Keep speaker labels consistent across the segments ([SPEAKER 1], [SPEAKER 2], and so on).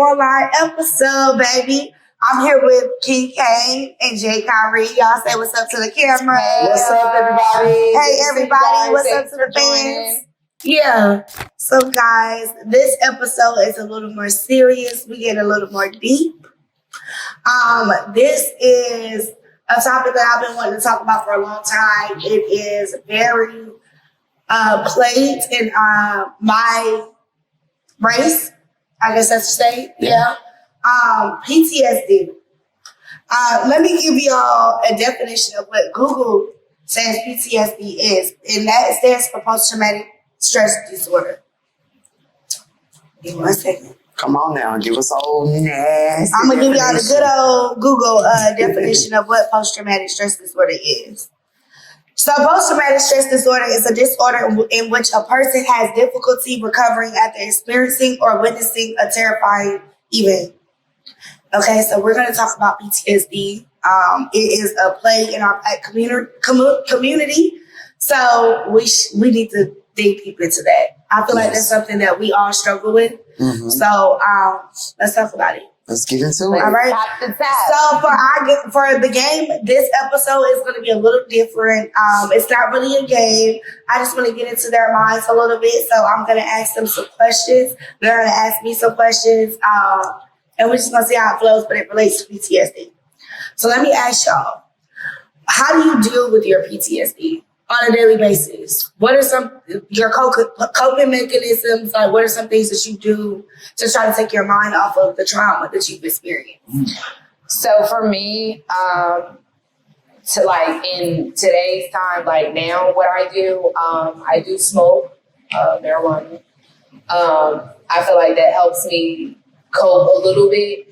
[SPEAKER 1] More Live episode, baby. I'm here with King Kane and Jay Kyrie. Y'all say what's up to the camera.
[SPEAKER 2] Hey, what's up, everybody?
[SPEAKER 1] Hey, everybody. What's up to the fans? Yeah. So, guys, this episode is a little more serious. We get a little more deep. This is a topic that I've been wanting to talk about for a long time. It is very plagued in my race, I guess that's to say. Yeah. PTSD. Let me give y'all a definition of what Google says PTSD is, and that stands for post-traumatic stress disorder. Give me 1 second.
[SPEAKER 2] Come on now, give us old nasty.
[SPEAKER 1] I'm gonna give y'all the good old Google definition of what post-traumatic stress disorder is. So post-traumatic stress disorder is a disorder in which a person has difficulty recovering after experiencing or witnessing a terrifying event. Okay, so we're going to talk about PTSD. It is a plague in our Black community. So we need to dig deep into that. I feel like that's something that we all struggle with. Mm-hmm. So let's talk about it.
[SPEAKER 2] Let's get into it.
[SPEAKER 1] All right. So for the game, this episode is going to be a little different. It's not really a game. I just want to get into their minds a little bit. So I'm going to ask them some questions. They're going to ask me some questions. And we're just going to see how it flows, but it relates to PTSD. So let me ask y'all, how do you deal with your PTSD on a daily basis? What are your coping mechanisms? Like, what are some things that you do to try to take your mind off of the trauma that you've experienced?
[SPEAKER 3] So for me, to like in today's time, like now, what I do smoke marijuana. I feel like that helps me cope a little bit.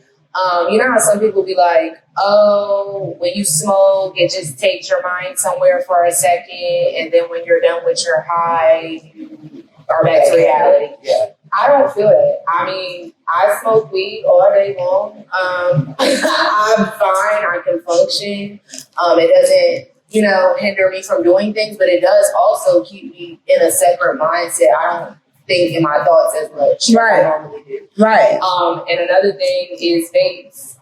[SPEAKER 3] You know how some people be like, oh, when you smoke, it just takes your mind somewhere for a second, and then when you're done with your high, you are back to reality. Yeah. I don't feel it. I mean, I smoke weed all day long. I'm fine. I can function. It doesn't, hinder me from doing things, but it does also keep me in a separate mindset. I don't think in my thoughts as much as I normally do.
[SPEAKER 1] Right.
[SPEAKER 3] And another thing is vapes.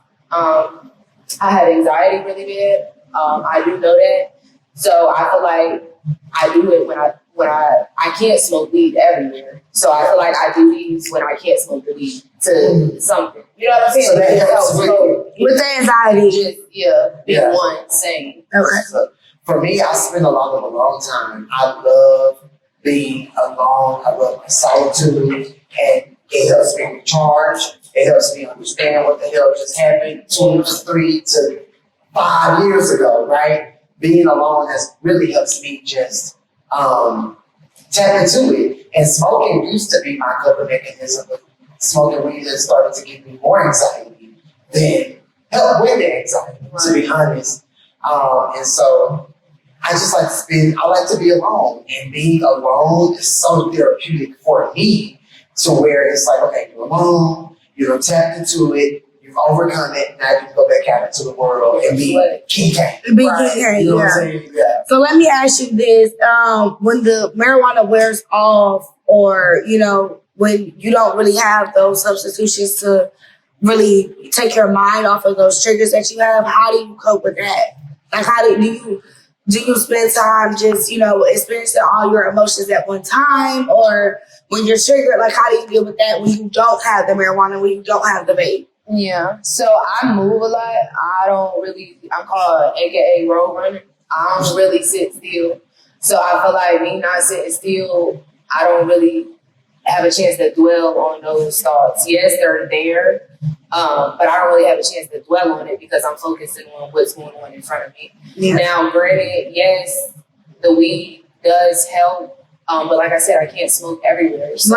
[SPEAKER 3] I have anxiety really bad. I do know that. So I feel like I do it when I can't smoke weed everywhere. So I feel like I do these when I can't smoke the weed to something. You know what I'm saying?
[SPEAKER 2] So that helps
[SPEAKER 1] with the anxiety.
[SPEAKER 3] Just, be one sane.
[SPEAKER 1] Okay.
[SPEAKER 2] So for me, I spend a long time. I love being alone. I love my solitude, and it helps me recharge. It helps me understand what the hell just happened 2 to 3 to 5 years ago, right? Being alone has really helps me just tap into it. And smoking used to be my coping mechanism, but smoking weed has started to give me more anxiety than help with the anxiety, to be honest. And so I just I like to be alone, and being alone is so therapeutic for me, to where it's like, okay, you're alone, you've tapped into it, you've overcome it, now you can go back out into the world and be King Kane.
[SPEAKER 1] Be King Kane,
[SPEAKER 2] you know what I'm saying? Yeah.
[SPEAKER 1] So let me ask you this, when the marijuana wears off, or, when you don't really have those substitutions to really take your mind off of those triggers that you have, how do you cope with that? Like, how do you spend time just, experiencing all your emotions at one time? Or when you're triggered, like, how do you deal with that when you don't have the marijuana, when you don't have the vape?
[SPEAKER 3] Yeah. So I move a lot. I'm called AKA road runner. I don't really sit still. So I feel like me not sitting still, I don't really have a chance to dwell on those thoughts. Yes, they're there. But I don't really have a chance to dwell on it because I'm focusing on what's going on in front of me. Yeah. Now, granted, yes, the weed does help. But like I said, I can't smoke everywhere. So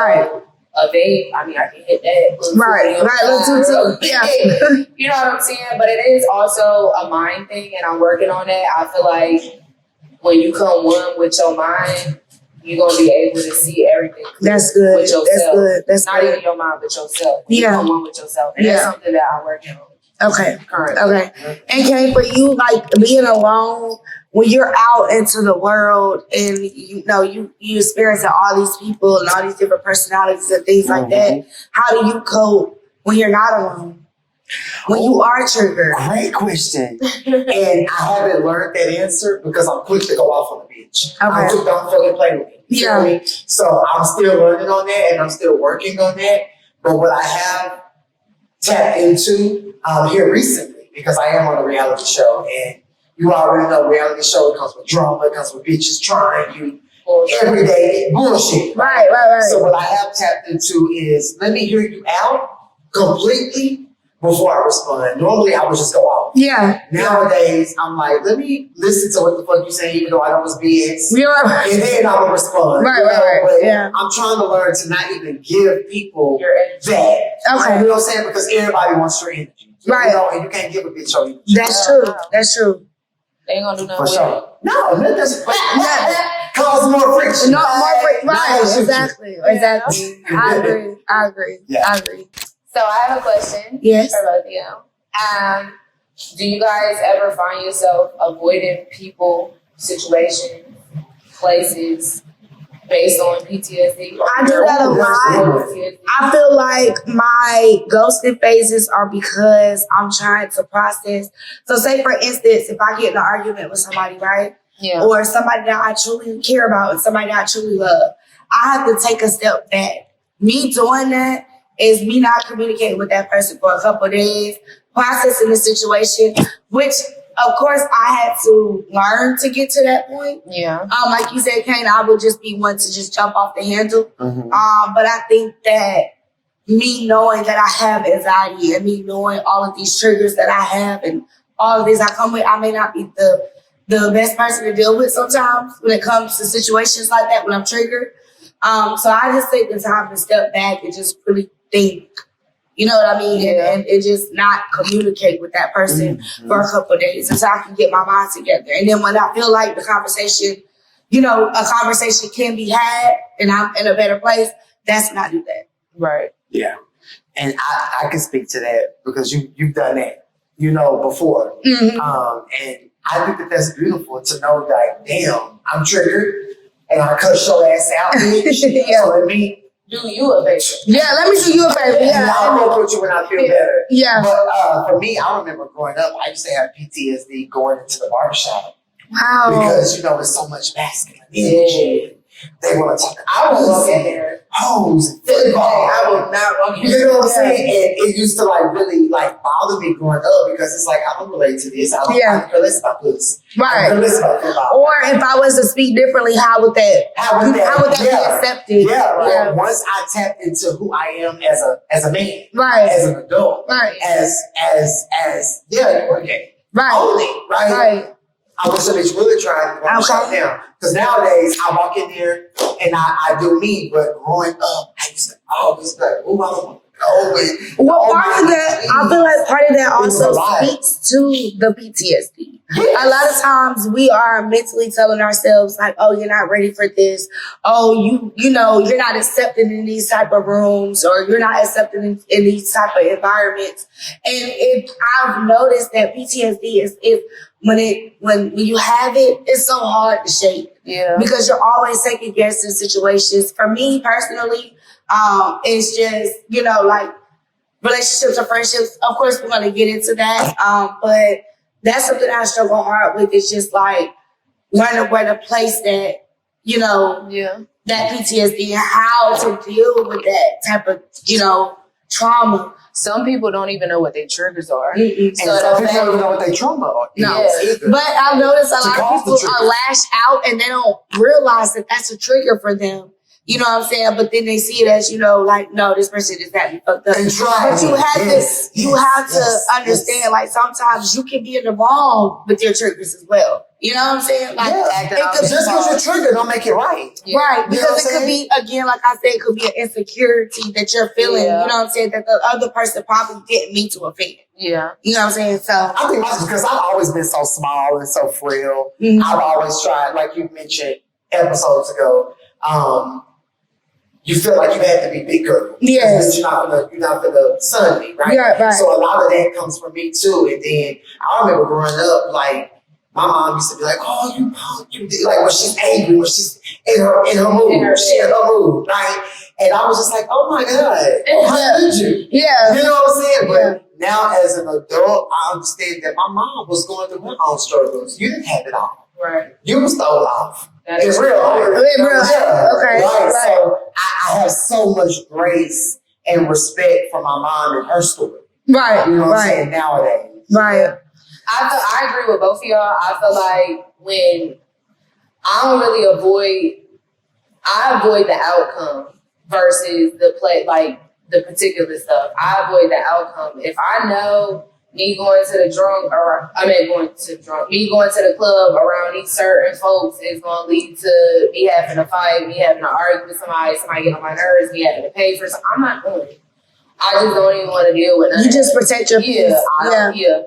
[SPEAKER 3] a vape, I can hit that.
[SPEAKER 1] Right. Yeah.
[SPEAKER 3] You know what I'm saying? But it is also a mind thing, and I'm working on that. I feel like when you come one with your mind, you're going to be able to see everything.
[SPEAKER 1] That's good.
[SPEAKER 3] With yourself.
[SPEAKER 1] That's good. That's
[SPEAKER 3] not
[SPEAKER 1] good.
[SPEAKER 3] even your mind, but yourself.
[SPEAKER 1] Yeah.
[SPEAKER 3] You come one with yourself. And that's something that I'm working on.
[SPEAKER 1] Okay.
[SPEAKER 3] Currently.
[SPEAKER 1] Okay. And Kay, for you, like, being alone, when you're out into the world and you experiencing all these people and all these different personalities and things like that, how do you cope when you're not alone? When you are triggered?
[SPEAKER 2] Great question. And I haven't learned that answer because I'm quick to go off on the beach. I'm quick, don't fucking play with me. You feel me? So I'm still learning on that and I'm still working on that. But what I have tapped into here recently, because I am on a reality show, and you already know reality show, it comes with drama, it comes with bitches trying you every day, bullshit.
[SPEAKER 1] Right.
[SPEAKER 2] So what I have tapped into is let me hear you out completely before I respond. Normally I would just go off.
[SPEAKER 1] Yeah.
[SPEAKER 2] Nowadays I'm like, let me listen to what the fuck you say, even though I know it's BS.
[SPEAKER 1] Yeah.
[SPEAKER 2] And then I will respond.
[SPEAKER 1] Right.
[SPEAKER 2] But
[SPEAKER 1] yeah.
[SPEAKER 2] I'm trying to learn to not even give people that.
[SPEAKER 1] Okay.
[SPEAKER 2] You know what I'm saying? Because everybody wants your energy.
[SPEAKER 1] Right.
[SPEAKER 2] You know, and you can't give a bitch your energy.
[SPEAKER 1] That's true. That's true.
[SPEAKER 3] They ain't gonna do nothing
[SPEAKER 2] For
[SPEAKER 3] with
[SPEAKER 2] sure. No, that doesn't cause more friction.
[SPEAKER 1] No, more friction. Right. Exactly. I agree.
[SPEAKER 2] Yeah.
[SPEAKER 1] I agree.
[SPEAKER 3] So I have a question
[SPEAKER 1] Yes.
[SPEAKER 3] for both of you. Do you guys ever find yourself avoiding people, situations, places based on PTSD?
[SPEAKER 1] I do that a lot. I feel like my ghosting phases are because I'm trying to process. So say for instance, if I get in an argument with somebody, right?
[SPEAKER 3] Yeah.
[SPEAKER 1] Or somebody that I truly care about and somebody that I truly love, I have to take a step back. Me doing that is me not communicating with that person for a couple of days, processing the situation, which of course I had to learn to get to that point.
[SPEAKER 3] Yeah.
[SPEAKER 1] Like you said, Kane, I would just be one to just jump off the handle.
[SPEAKER 2] Mm-hmm.
[SPEAKER 1] But I think that me knowing that I have anxiety and me knowing all of these triggers that I have and all of this I come with, I may not be the best person to deal with sometimes when it comes to situations like that when I'm triggered. So I just take the time to step back and just really think, you know what I mean?
[SPEAKER 3] Yeah.
[SPEAKER 1] And just not communicate with that person for a couple of days until I can get my mind together. And then when I feel like the conversation, a conversation can be had and I'm in a better place, that's when I do that.
[SPEAKER 3] Right.
[SPEAKER 2] Yeah. And I can speak to that because you've done that, before.
[SPEAKER 1] Mm-hmm.
[SPEAKER 2] And I think that that's beautiful to know that, damn, I'm triggered and I cuss your ass out, bitch.
[SPEAKER 1] Yeah.
[SPEAKER 2] So let me
[SPEAKER 3] do you a favor.
[SPEAKER 1] Yeah, let me do you a favor.
[SPEAKER 2] Yeah. I'm going to put you when I feel better.
[SPEAKER 1] Yeah.
[SPEAKER 2] But for me, I remember growing up, I used to have PTSD going into the barbershop.
[SPEAKER 1] Wow.
[SPEAKER 2] Because, it's so much masculine energy. They want to talk. I will walk in there, hoes, football. I will not walk in there. You know what I'm saying? And it used to really bother me growing up because it's like, I don't relate to this. I don't care less about this.
[SPEAKER 1] Right.
[SPEAKER 2] I don't care less about football.
[SPEAKER 1] Or if I was to speak differently, how would that be accepted?
[SPEAKER 2] Yeah, right. Yeah. Once I tapped into who I am as a man,
[SPEAKER 1] right,
[SPEAKER 2] as an adult,
[SPEAKER 1] right,
[SPEAKER 2] as you were gay,
[SPEAKER 1] right,
[SPEAKER 2] only, right. I wish a bitch really tried to walk shop now. Because nowadays, I walk in there and I do me, but growing up, I used to always be like, oh, I don't want to go with.
[SPEAKER 1] Well, part of that, I feel like part of that also speaks to the PTSD. Yes. A lot of times we are mentally telling ourselves like, oh, you're not ready for this. Oh, you're not accepted in these type of rooms or you're not accepted in these type of environments. And I've noticed that PTSD is when you have it, it's so hard to shake.
[SPEAKER 3] Yeah.
[SPEAKER 1] Because you're always second guessing situations. For me personally, it's just, relationships or friendships. Of course, we're going to get into that. But that's something I struggle hard with. It's just learning where to place that, that PTSD and how to deal with that type of, trauma.
[SPEAKER 3] Some people don't even know what their triggers are.
[SPEAKER 1] Mm-mm.
[SPEAKER 2] And some people don't even know what their trauma are.
[SPEAKER 1] No. But I've noticed a lot of people are lashed out and they don't realize that that's a trigger for them. You know what I'm saying? But then they see it as, no, this person just got me fucked up. But you have to understand, sometimes you can be in the wrong with your triggers as well. You know what I'm saying?
[SPEAKER 2] Just because you're triggered don't make it right.
[SPEAKER 1] Yeah. Right. Because it could be, again, like I said, it could be an insecurity that you're feeling. Yeah. You know what I'm saying? That the other person probably didn't mean to offend.
[SPEAKER 3] Yeah.
[SPEAKER 1] You know what I'm saying? So
[SPEAKER 2] I think that's because I've always been so small and so frail.
[SPEAKER 1] Mm-hmm.
[SPEAKER 2] I've always tried, like you mentioned episodes ago, you feel like you had to be big girl.
[SPEAKER 1] Yes.
[SPEAKER 2] You're not gonna sun me, right?
[SPEAKER 1] Yeah, right.
[SPEAKER 2] So a lot of that comes from me too. And then I remember growing up, my mom used to be like, "Oh, you punk, you did," when she's angry, when she's in her mood, she in her mood, right? And I was just like, oh my God, how did you?
[SPEAKER 1] Yeah.
[SPEAKER 2] You know what I'm saying? But now as an adult, I understand that my mom was going through her own struggles. You didn't have it all.
[SPEAKER 3] Right.
[SPEAKER 2] You was thrown off.
[SPEAKER 3] That is
[SPEAKER 2] real life.
[SPEAKER 1] In real life.
[SPEAKER 2] Yeah.
[SPEAKER 1] Okay.
[SPEAKER 2] Right. So I have so much grace and respect for my mom and her story.
[SPEAKER 1] Right.
[SPEAKER 2] You know what I'm saying? Nowadays.
[SPEAKER 1] Right.
[SPEAKER 3] I agree with both of y'all. I feel like when I don't really I avoid the outcome versus the play, like the particular stuff. I avoid the outcome. If I know me going to the club around these certain folks is going to lead to me having a fight, me having to argue with somebody getting on my nerves, me having to pay for something, I'm not doing it. I just don't even want to deal with nothing.
[SPEAKER 1] You just protect your peace.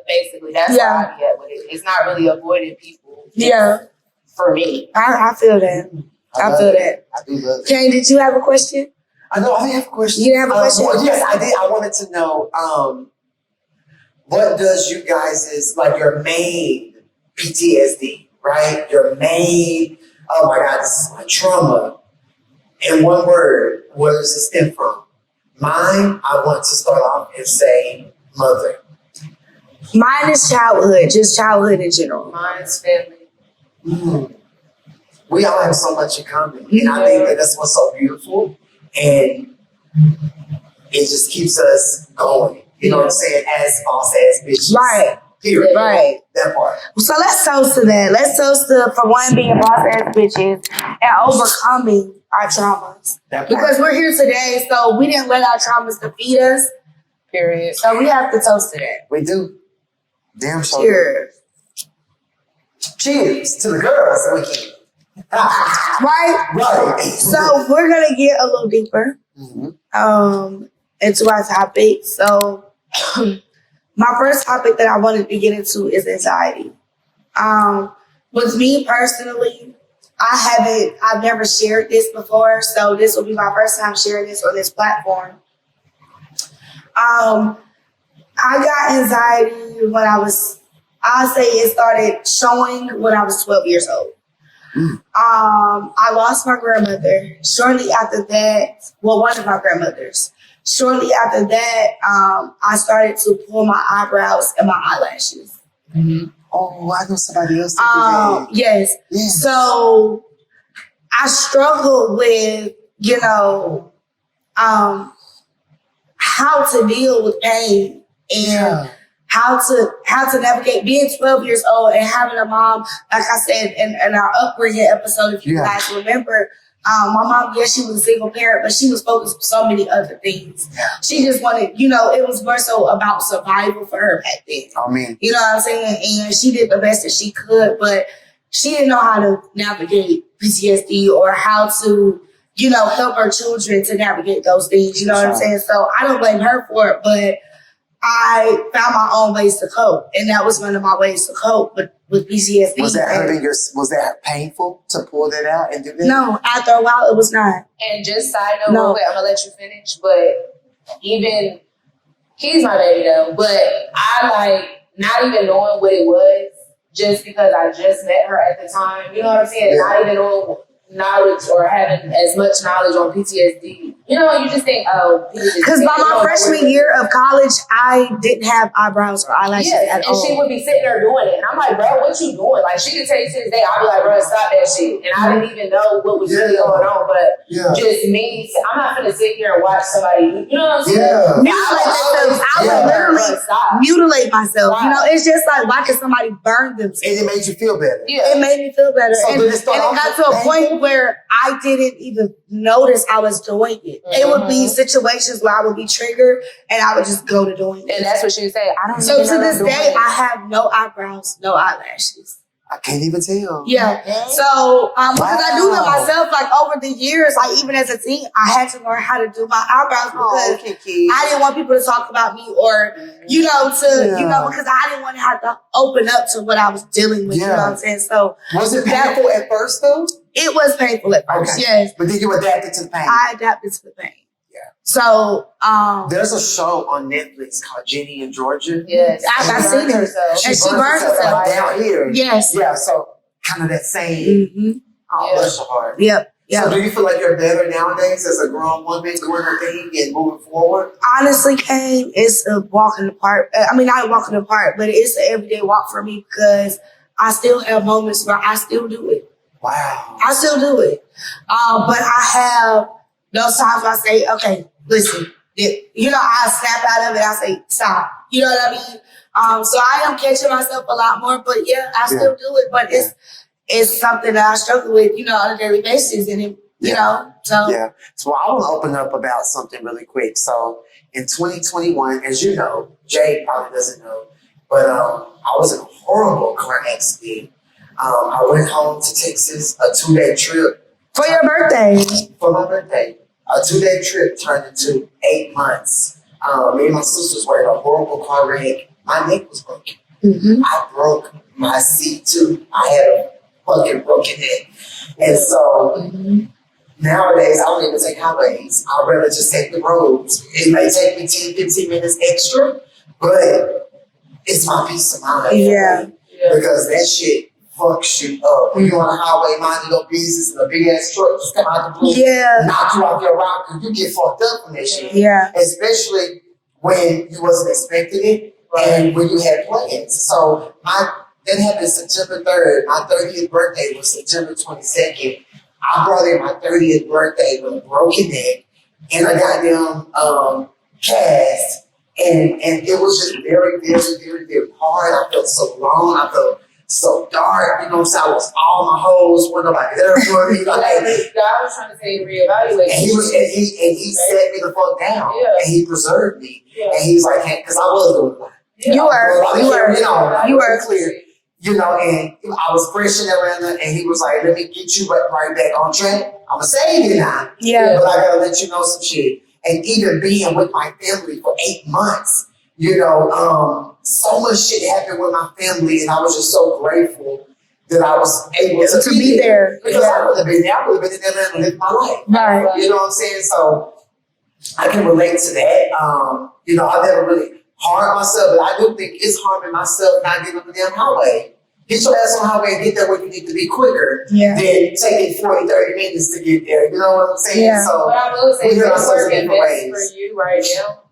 [SPEAKER 3] Basically. That's why I be at with it. It's not really avoiding people. For me.
[SPEAKER 1] I feel that. I feel that.
[SPEAKER 2] I do love it.
[SPEAKER 1] Kane, did you have a question?
[SPEAKER 2] I know. I have a question.
[SPEAKER 1] You have a question?
[SPEAKER 2] Well, yes, I did. I wanted to know what does you guys' like your main PTSD, right? Your main, oh my God, this is my trauma. In one word, where does it stem from? Mine, I want to start off and say mother.
[SPEAKER 1] Mine is childhood, just childhood in general.
[SPEAKER 3] Mine's family.
[SPEAKER 2] We all have so much in common. And I think that that's what's so beautiful. And it just keeps us going. You know what I'm saying? As boss ass bitches.
[SPEAKER 1] Right.
[SPEAKER 2] Period.
[SPEAKER 1] Right.
[SPEAKER 2] That part.
[SPEAKER 1] So let's toast to that. Let's toast to, for one, being boss ass bitches and overcoming our traumas. Because we're here today, so we didn't let our traumas defeat us.
[SPEAKER 3] Period.
[SPEAKER 1] So we have to toast to that.
[SPEAKER 2] We do. Damn sure.
[SPEAKER 1] Cheers.
[SPEAKER 2] Cheers to the girls weekend.
[SPEAKER 1] Right?
[SPEAKER 2] Right.
[SPEAKER 1] So we're going to get a little deeper into our topic. So my first topic that I wanted to get into is anxiety. With me personally, I've never shared this before, so this will be my first time sharing this on this platform. I got anxiety when I'll say it started showing when I was 12 years old. I lost my grandmother. Shortly after that, one of my grandmothers. Shortly after that, I started to pull my eyebrows and my eyelashes.
[SPEAKER 2] Mm-hmm. Oh, I know somebody else that did that.
[SPEAKER 1] Yes. So I struggled with, how to deal with pain and how to navigate being 12 years old and having a mom, like I said in our upbringing episode, if you guys remember, my mom, she was a single parent, but she was focused on so many other things. She just wanted, it was more so about survival for her back then.
[SPEAKER 2] I mean,
[SPEAKER 1] you know what I'm saying? And she did the best that she could, but she didn't know how to navigate PTSD or how to, help her children to navigate those things. You know what I'm saying? So I don't blame her for it, but I found my own ways to cope. And that was one of my ways to cope with PTSD.
[SPEAKER 2] Was that hurting was that painful to pull that out and do that?
[SPEAKER 1] No, after a while it was not.
[SPEAKER 3] And just side note, real quick, I'm gonna let you finish, but even he's my baby though, but I not even knowing what it was just because I just met her at the time. You know what I'm saying? Not even knowing knowledge or having as much knowledge on PTSD. You just think,
[SPEAKER 1] because by my freshman year of college, I didn't have eyebrows or eyelashes at all.
[SPEAKER 3] And she would be sitting there doing it. And I'm like, bro, what you doing? Like, she could tell you to this day, I'll be like, bro, stop that shit. And I didn't even know what was really going on. But just me, I'm not going to sit here and watch somebody, you know what I'm saying?
[SPEAKER 1] I would literally mutilate myself. It's just like watching somebody burn themselves.
[SPEAKER 2] And it made you feel better.
[SPEAKER 1] It made me feel better.
[SPEAKER 2] So
[SPEAKER 1] and it got to a point where I didn't even notice I was doing it. It would be situations where I would be triggered and I would just go to doing it.
[SPEAKER 3] And that's what she would say.
[SPEAKER 1] So to this day, I have no eyebrows, no eyelashes.
[SPEAKER 2] I can't even tell.
[SPEAKER 1] Yeah. So, because I do them myself, over the years, even as a teen, I had to learn how to do my eyebrows because I didn't want people to talk about me or, because I didn't want to have to open up to what I was dealing with. You know what I'm saying? So,
[SPEAKER 2] was it painful at first though?
[SPEAKER 1] It was painful at first, yes.
[SPEAKER 2] But then you adapted to the pain.
[SPEAKER 1] I adapted to the pain.
[SPEAKER 2] Yeah.
[SPEAKER 1] So,
[SPEAKER 2] there's a show on Netflix called Jenny in Georgia.
[SPEAKER 3] Yes.
[SPEAKER 1] I've seen her. And she burns herself
[SPEAKER 2] down here.
[SPEAKER 1] Yes.
[SPEAKER 2] Yeah, so kind of that same. Oh, bless her heart.
[SPEAKER 1] Yep. Yeah.
[SPEAKER 2] So do you feel like you're better nowadays as a grown woman doing her thing and moving forward?
[SPEAKER 1] Honestly, Kane, it's a walk in the park. I mean, not a walk in the park, but it's an everyday walk for me because I still have moments where I still do it.
[SPEAKER 2] Wow.
[SPEAKER 1] I still do it. But I have those times where I say, okay, listen, I snap out of it. I say, stop. You know what I mean? So I am catching myself a lot more, but yeah, I still do it. But it's something that I struggle with, on a daily basis. And so.
[SPEAKER 2] Yeah. So I want to open up about something really quick. So in 2021, as you know, Jay probably doesn't know, but I was in a horrible car accident. I went home to Texas, a 2-day trip.
[SPEAKER 1] For your birthday?
[SPEAKER 2] For my birthday. A 2-day trip turned into 8 months. Me and my sisters were in a horrible car wreck. My neck was broken.
[SPEAKER 1] Mm-hmm.
[SPEAKER 2] I broke my seat too. I had a fucking broken neck. And so nowadays, I don't even take highways. I'd rather just take the roads. It may take me 10, 15 minutes extra, but it's my peace of mind.
[SPEAKER 1] Yeah.
[SPEAKER 2] Because that shit fucks you up. When you're on a highway minding your business and a big ass truck just come out the blue, knock you off your route, and you get fucked up from that shit.
[SPEAKER 1] Yeah.
[SPEAKER 2] Especially when you wasn't expecting it and when you had plans. So that happened September 3rd. My 30th birthday was September 22nd. I brought in my 30th birthday with a broken neck and a goddamn cast. And it was just very, very, very, very hard. I felt so alone. I felt so dark. You know what I'm saying? I was all my hoes. Wasn't nobody there for me.
[SPEAKER 3] God was trying to say reevaluate.
[SPEAKER 2] And he set me the fuck down.
[SPEAKER 3] Yeah.
[SPEAKER 2] And he preserved me.
[SPEAKER 3] Yeah.
[SPEAKER 2] And he's like, because I was doing a lot.
[SPEAKER 1] You were
[SPEAKER 2] clear. And I was fresh in Atlanta, and he was like, let me get you right back on track. I'm going to save you now.
[SPEAKER 1] Yeah.
[SPEAKER 2] But I got to let you know some shit. And even being with my family for 8 months, so much shit happened with my family, and I was just so grateful that I was able to be there. Because I would have been there. I would have been in Atlanta and lived my life.
[SPEAKER 1] Right.
[SPEAKER 2] You know what I'm saying? So I can relate to that. I've never really harmed myself, but I do think it's harming myself not getting on the damn highway. Get your ass on the highway and get there where you need to be quicker than taking 40, 30 minutes to get there. You know what I'm saying?
[SPEAKER 1] Yeah.
[SPEAKER 2] So
[SPEAKER 3] what I will say is it's working best for you right now.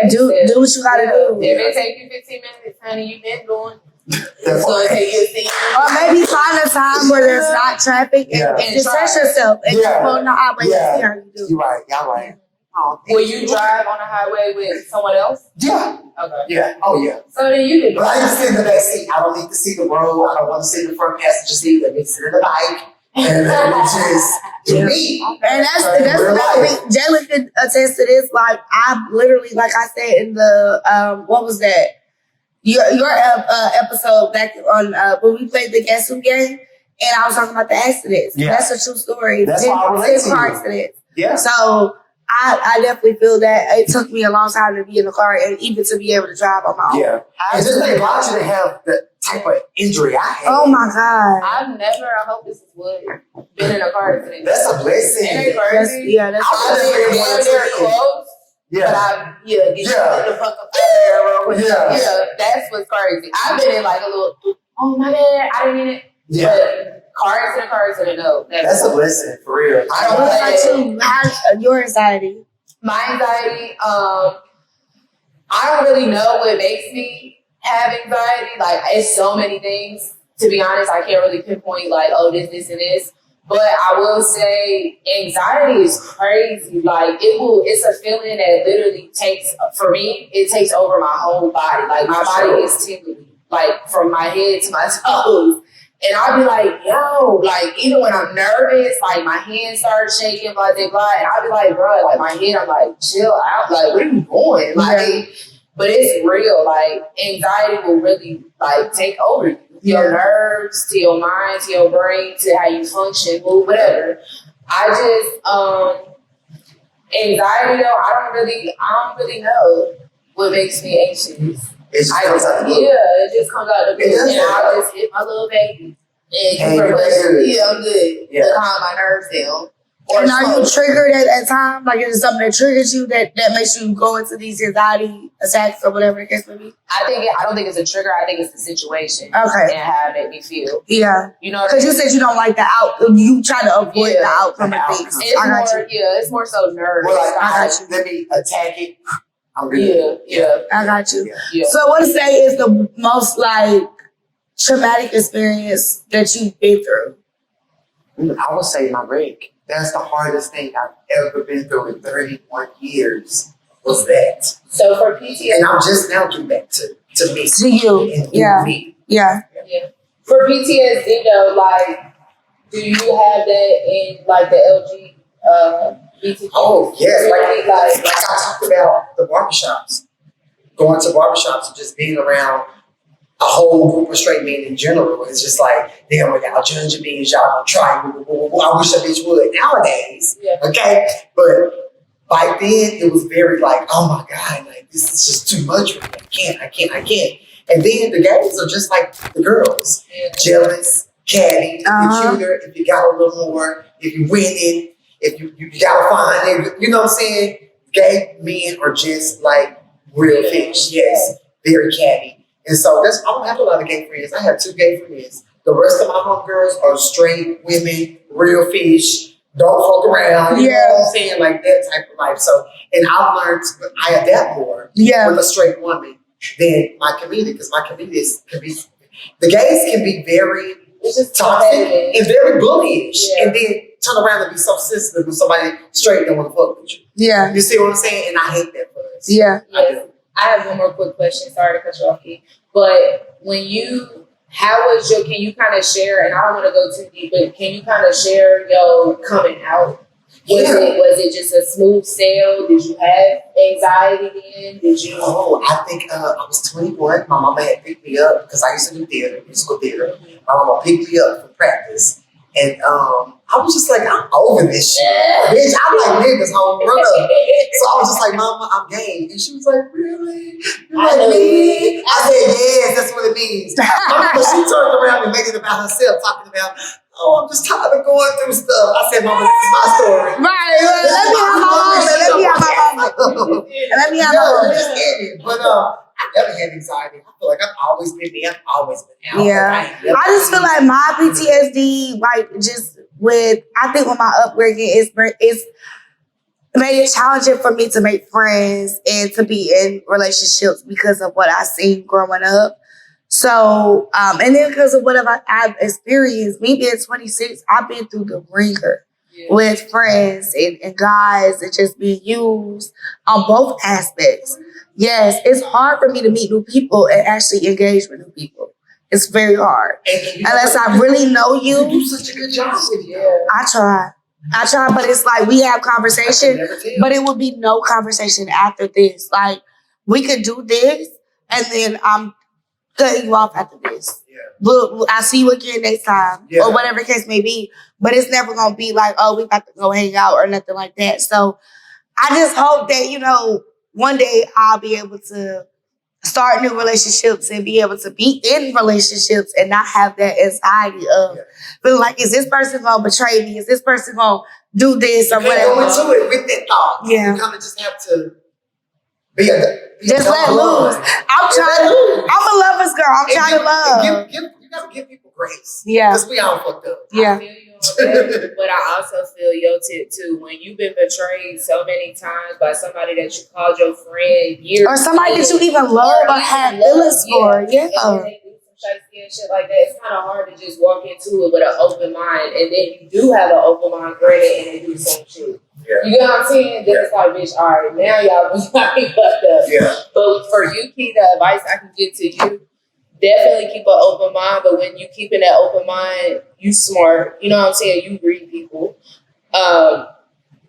[SPEAKER 1] Do what you gotta do.
[SPEAKER 3] If it take you 15 minutes, honey, you've been doing.
[SPEAKER 2] So
[SPEAKER 1] or maybe find a time where there's not traffic and just test yourself and just go on the highway and see how you do.
[SPEAKER 2] You're right. Y'all right.
[SPEAKER 3] Oh, will you drive on the highway with someone else?
[SPEAKER 2] Yeah.
[SPEAKER 3] Okay.
[SPEAKER 2] Yeah. Oh, yeah.
[SPEAKER 3] So then you can.
[SPEAKER 2] But I just sit in the back seat. I don't need to see the road. I don't want to sit in the front passenger seat. Let me sit in the bike. And let me just do me.
[SPEAKER 1] And that's definitely, Jalen could attest to this. Like, I literally, like I said in the, what was that? Your episode back on, when we played the Guess Who game, and I was talking about the accidents. Yeah. That's a true story.
[SPEAKER 2] That's why I relate to you.
[SPEAKER 1] Car accidents.
[SPEAKER 2] Yeah.
[SPEAKER 1] So, I definitely feel that it took me a long time to be in the car and even to be able to drive on my own.
[SPEAKER 2] Yeah. And just think about you to have the type of injury I had.
[SPEAKER 1] Oh my God.
[SPEAKER 3] I hope this is what, been in a car accident.
[SPEAKER 2] That's a blessing.
[SPEAKER 3] Ain't it crazy?
[SPEAKER 1] That's
[SPEAKER 3] they're close.
[SPEAKER 2] Yeah.
[SPEAKER 3] But get you the fuck up out there. Yeah. That's what's crazy. I've been in like a little, oh my bad, I didn't mean it.
[SPEAKER 2] Yeah.
[SPEAKER 3] But car accident, no.
[SPEAKER 2] That's a blessing, for real.
[SPEAKER 1] Your anxiety?
[SPEAKER 3] My anxiety, I don't really know what makes me have anxiety. Like, it's so many things. To be honest, I can't really pinpoint like, oh, this, and this. But I will say anxiety is crazy. Like, it's a feeling that literally for me, it takes over my whole body. Like, my body is tingling, like, from my head to my toes. And I'll be like, yo, like, even when I'm nervous, like, my hands start shaking, blah, blah, blah. And I'll be like, bro, like, my head, I'm like, chill out. Like, where are you going? Like, but it's real. Like, anxiety will really, like, take over you. Your nerves, to your mind, to your brain, to how you function, move, whatever. I just, anxiety, though, I don't really know what makes me anxious.
[SPEAKER 2] It just comes out the blue.
[SPEAKER 3] Yeah, it just comes out the blue. And I'll just hit my little baby. And I'm good. To calm my nerves down. or
[SPEAKER 1] And are you
[SPEAKER 3] smoke.
[SPEAKER 1] triggered at that time? Like, is it something that triggers you that makes you go into these anxiety attacks or whatever the case may be?
[SPEAKER 3] I don't think it's a trigger. I think it's the situation.
[SPEAKER 1] Okay.
[SPEAKER 3] And how it made me feel.
[SPEAKER 1] Yeah.
[SPEAKER 3] You know,
[SPEAKER 1] because you said you don't like the you try to avoid the outcome of things.
[SPEAKER 3] It's more so nervous.
[SPEAKER 2] Well, like,
[SPEAKER 1] I got you.
[SPEAKER 2] let me attack it. I'm good.
[SPEAKER 3] Yeah.
[SPEAKER 1] I got you.
[SPEAKER 3] Yeah.
[SPEAKER 1] So what to say is the most like traumatic experience that you've been through?
[SPEAKER 2] I would say my break. That's the hardest thing I've ever been through in 31 years. Was that?
[SPEAKER 3] So for PTSD,
[SPEAKER 2] and I'm just now getting back to me.
[SPEAKER 1] To you,
[SPEAKER 2] And
[SPEAKER 1] yeah.
[SPEAKER 2] Me.
[SPEAKER 1] Yeah.
[SPEAKER 3] For PTSD though, like, do you have that in like the LGBT?
[SPEAKER 2] Oh yes, like I talked about the barbershops, going to barbershops and just being around a whole group of straight men in general. It's just like, damn, y'all judging me, y'all gonna try. I wish a bitch would nowadays.
[SPEAKER 3] Yeah.
[SPEAKER 2] Okay, but back then it was very like, oh my god, like this is just too much for me. I can't. And then the guys are just like the girls, jealous, catty, if you're cuter, if you got a little more, if you're winning, if you gotta find it, you know what I'm saying? Gay men are just like real fish, yes, very catty. And so I don't have a lot of gay friends. I have 2 gay friends. The rest of my homegirls are straight women, real fish, don't fuck around, you know what I'm saying? Like that type of life. So, and I've learned I adapt more with a straight woman than my community, because my community the gays can be very toxic and very bullyish, and then turn around and be so sensitive when somebody straight don't want to fuck with you. Yeah. You see what I'm saying? And I hate that for us.
[SPEAKER 1] Yeah.
[SPEAKER 3] I do. I have one more quick question. Sorry to cut you off, Keith. But can you kind of share, and I don't want to go too deep, but can you kind of share your coming out? Was it just a smooth sail? Did you have anxiety then?
[SPEAKER 2] Oh, I think I was 21. My mama had picked me up because I used to do theater, musical theater. My mama picked me up for practice. And I was just like, I'm over this shit. Bitch, I'm like niggas home run. So I was just like, Mama, I'm gay. And she was like, really? You're like me? I said, yes, that's what it means. But she turned around and made it about herself, talking about, oh, I'm just tired of going through stuff. I said, Mama, this is my story.
[SPEAKER 1] Right. Let me have my moment. Let me have my moment.
[SPEAKER 2] Just end it. But I never had anxiety. I feel like I've always been me. I've always been out.
[SPEAKER 1] Yeah. I just feel like my PTSD, like just I think with my upbringing, it's made it challenging for me to make friends and to be in relationships because of what I seen growing up. So, and then because of whatever I've experienced, me being 26, I've been through the ringer with friends and guys and just being used on both aspects. Yes, it's hard for me to meet new people and actually engage with new people. It's very hard. Unless I really know you.
[SPEAKER 2] You do such a good job with you.
[SPEAKER 1] I try, but it's like we have conversation, but it would be no conversation after this. Like, we could do this, and then I'm cutting you off after this. Look, I'll see you again next time, or whatever the case may be. But it's never going to be like, oh, we about to go hang out or nothing like that. So I just hope that, one day I'll be able to start new relationships and be able to be in relationships and not have that anxiety of feeling like, is this person going to betray me? Is this person going to do this or whatever?
[SPEAKER 2] Go into it with that thought.
[SPEAKER 1] Yeah.
[SPEAKER 2] You kind of just have to be
[SPEAKER 1] just let loose. I'm a lover's girl. I'm trying to love.
[SPEAKER 2] You got to give people grace.
[SPEAKER 1] Yeah.
[SPEAKER 2] Because we all fucked up.
[SPEAKER 1] Yeah.
[SPEAKER 3] I feel you on that, but I also feel your tip too. When you've been betrayed so many times by somebody that you called your friend years
[SPEAKER 1] or somebody that you even love or have feelings for. Yeah.
[SPEAKER 3] And they do some shit like that. It's kind of hard to just walk into it with an open mind, and then you do have an open mind, granted, and they do the same shit. Yeah. You get what I'm saying? Then it's like, bitch, all right, now y'all be fucked up.
[SPEAKER 2] Yeah.
[SPEAKER 3] But for you, Key, the advice I can give to you, definitely keep an open mind. But when you keep in that open mind, you smart. You know what I'm saying? You read people.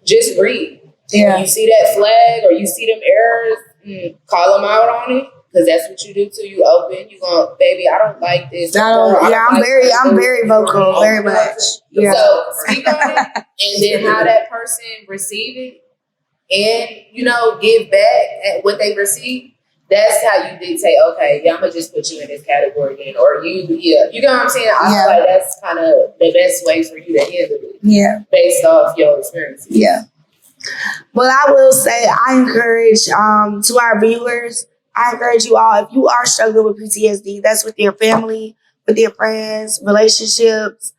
[SPEAKER 3] Just read.
[SPEAKER 1] Yeah.
[SPEAKER 3] When you see that flag or you see them errors, call them out on it. Because that's what you do till you open. You going, baby, I don't like this.
[SPEAKER 1] I'm very vocal, very much. Yeah.
[SPEAKER 3] So speak on it, and then how that person receive it, and give back at what they receive. That's how you dictate. Okay, I'm gonna just put you in this category again, or you know what I'm saying. I feel like that's kind of the best way for you to handle it.
[SPEAKER 1] Yeah.
[SPEAKER 3] based off your experiences.
[SPEAKER 1] Yeah. But I will say, I encourage to our viewers, I encourage you all, if you are struggling with PTSD, that's with your family, with your friends, relationships,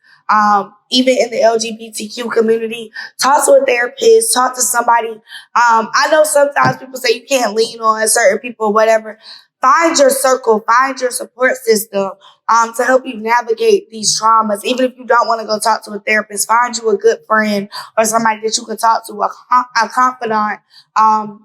[SPEAKER 1] even in the LGBTQ community, talk to a therapist, talk to somebody. I know sometimes people say you can't lean on certain people, whatever. Find your circle, find your support system to help you navigate these traumas. Even if you don't want to go talk to a therapist, find you a good friend or somebody that you can talk to, a confidant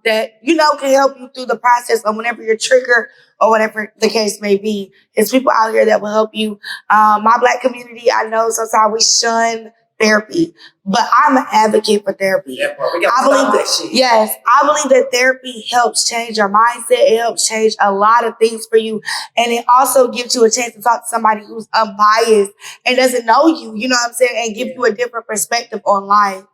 [SPEAKER 1] that you know can help you through the process of whenever you're triggered or whatever the case may be. There's people out here that will help you. My Black community, I know sometimes we shun therapy, but I'm an advocate for therapy.
[SPEAKER 2] Yeah, bro, we got to stop that shit.
[SPEAKER 1] Yes, I believe that therapy helps change your mindset. It helps change a lot of things for you. And it also gives you a chance to talk to somebody who's unbiased and doesn't know you, you know what I'm saying, and give you a different perspective on life.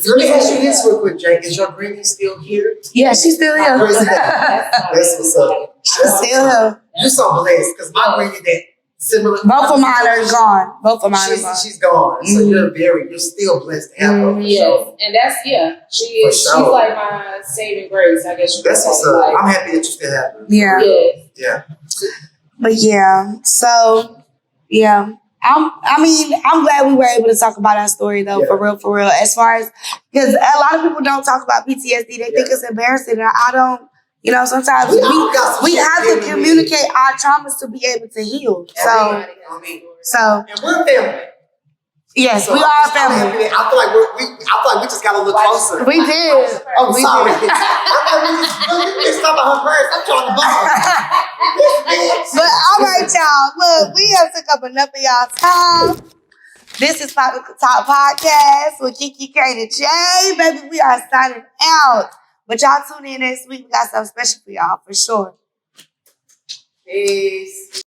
[SPEAKER 2] Let me ask you this real quick, Jake. Is your granny still here?
[SPEAKER 1] Yeah, she's still here.
[SPEAKER 2] That's what's up.
[SPEAKER 1] She's still here.
[SPEAKER 2] You're so blessed because my granny that similar.
[SPEAKER 1] Both of mine are gone. Both of mine are gone.
[SPEAKER 2] She's gone. So you're still blessed to have her.
[SPEAKER 3] Yes, sure. And that's she is. Sure. She's like my saving grace, I guess.
[SPEAKER 2] That's what's up. I'm happy that you still have her.
[SPEAKER 1] Yeah.
[SPEAKER 2] Yeah.
[SPEAKER 1] But yeah, so yeah. I'm glad we were able to talk about our story though, for real. As far as, because a lot of people don't talk about PTSD. They think it's embarrassing, and I don't. You know, sometimes we have to communicate our traumas to be able to heal. So
[SPEAKER 2] and we're family.
[SPEAKER 1] Yes, so we are a family.
[SPEAKER 2] I feel like we just got a little closer.
[SPEAKER 1] We did.
[SPEAKER 2] Oh, sorry. We just talking about her prayers. I'm trying to bump.
[SPEAKER 1] But all right, y'all. Look, we have took up enough of y'all's time. This is Pop Talk Podcast with Kiki, Kate, and Jay. Baby, we are signing out. But y'all tune in next week. We got something special for y'all, for sure.
[SPEAKER 2] Peace.